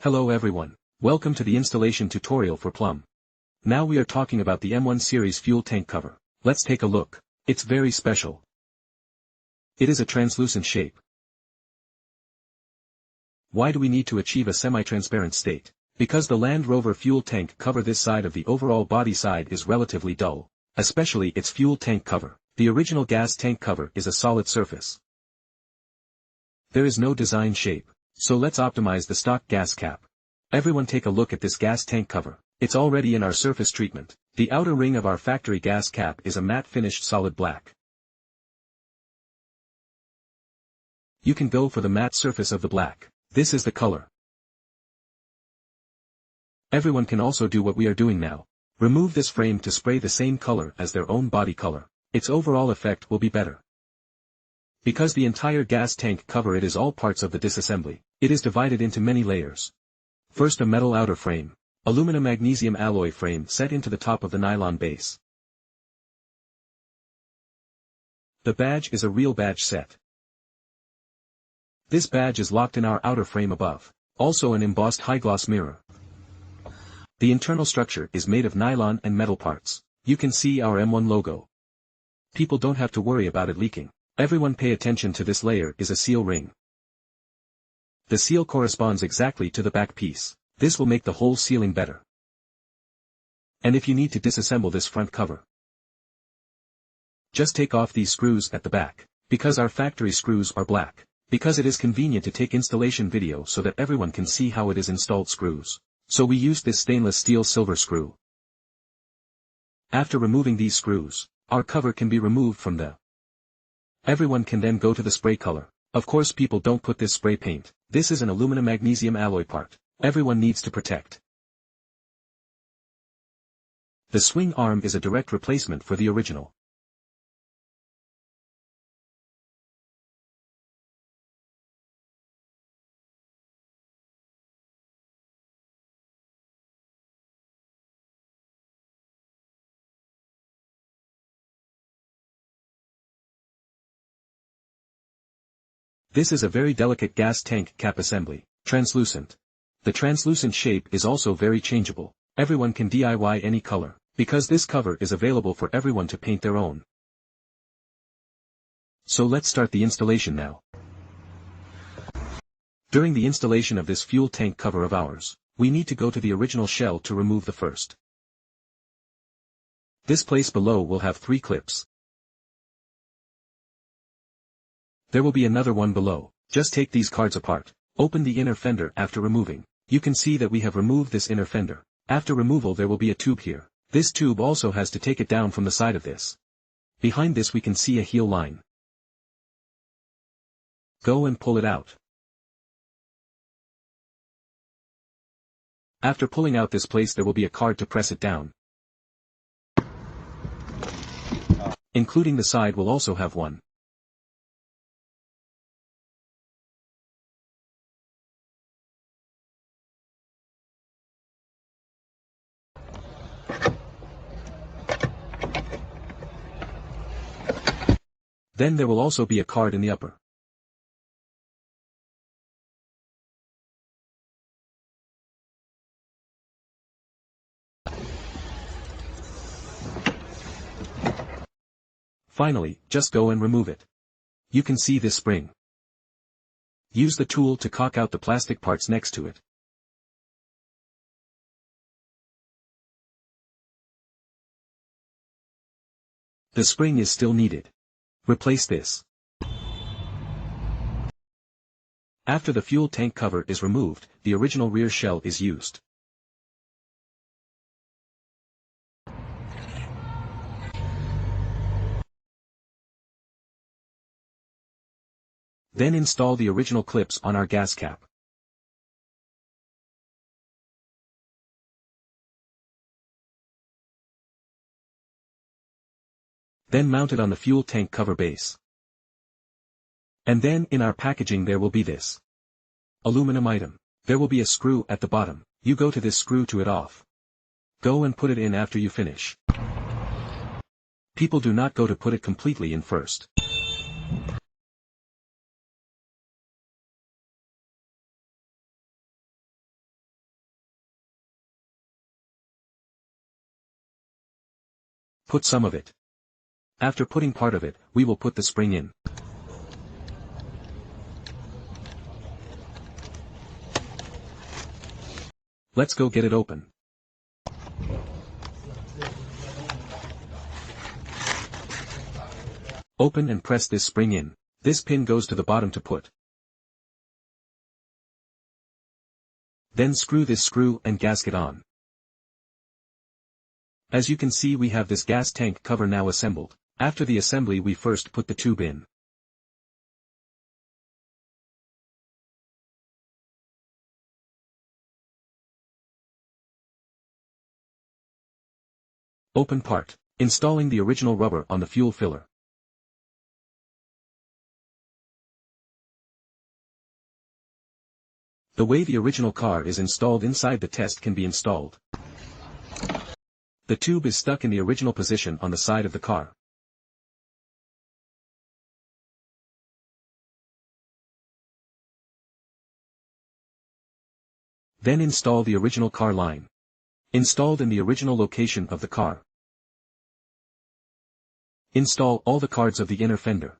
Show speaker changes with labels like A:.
A: Hello everyone. Welcome to the installation tutorial for PLUMB. Now we are talking about the M1 series fuel tank cover. Let's take a look. It's very special. It is a translucent shape. Why do we need to achieve a semi-transparent state? Because the Land Rover fuel tank cover this side of the overall body side is relatively dull, especially its fuel tank cover. The original gas tank cover is a solid surface. There is no design shape. So let's optimize the stock gas cap. Everyone take a look at this gas tank cover. It's already in our surface treatment. The outer ring of our factory gas cap is a matte finished solid black. You can go for the matte surface of the black. This is the color. Everyone can also do what we are doing now. Remove this frame to spray the same color as their own body color. Its overall effect will be better. Because the entire gas tank cover it is all parts of the disassembly, it is divided into many layers. First a metal outer frame, aluminum magnesium alloy frame set into the top of the nylon base. The badge is a real badge set. This badge is locked in our outer frame above. Also an embossed high-gloss mirror. The internal structure is made of nylon and metal parts. You can see our M1 logo. People don't have to worry about it leaking. Everyone pay attention to this layer is a seal ring. The seal corresponds exactly to the back piece. This will make the whole sealing better. And if you need to disassemble this front cover, just take off these screws at the back. Because our factory screws are black. Because it is convenient to take installation video so that everyone can see how it is installed screws. So we used this stainless steel silver screw. After removing these screws, our cover can be removed from the. Everyone can then go to the spray color. Of course people don't put this spray paint. This is an aluminum magnesium alloy part. Everyone needs to protect. The swing arm is a direct replacement for the original. This is a very delicate gas tank cap assembly, translucent. The translucent shape is also very changeable. Everyone can DIY any color, because this cover is available for everyone to paint their own. So let's start the installation now. During the installation of this fuel tank cover of ours, we need to go to the original shell to remove the first. This place below will have 3 clips. There will be another one below. Just take these cards apart. Open the inner fender after removing. You can see that we have removed this inner fender. After removal there will be a tube here. This tube also has to take it down from the side of this. Behind this we can see a heel line. Go and pull it out. After pulling out this place there will be a card to press it down. Including the side will also have one. Then there will also be a card in the upper. Finally, just go and remove it. You can see this spring. Use the tool to caulk out the plastic parts next to it. The spring is still needed. Replace this. After the fuel tank cover is removed, the original rear shell is used. Then install the original clips on our gas cap. Then mount it on the fuel tank cover base. And then in our packaging there will be this aluminum item. There will be a screw at the bottom. You go to this screw to it off. Go and put it in after you finish. People do not go to put it completely in first. put some of it. After putting part of it, we will put the spring in. Let's go get it open. Open and press this spring in. This pin goes to the bottom to put. Then screw this screw and gasket on. As you can see, we have this gas tank cover now assembled. After the assembly, we first put the tube in. Open part. Installing the original rubber on the fuel filler. The way the original car is installed inside the test can be installed. The tube is stuck in the original position on the side of the car. Then install the original car line. Installed in the original location of the car. Install all the cards of the inner fender.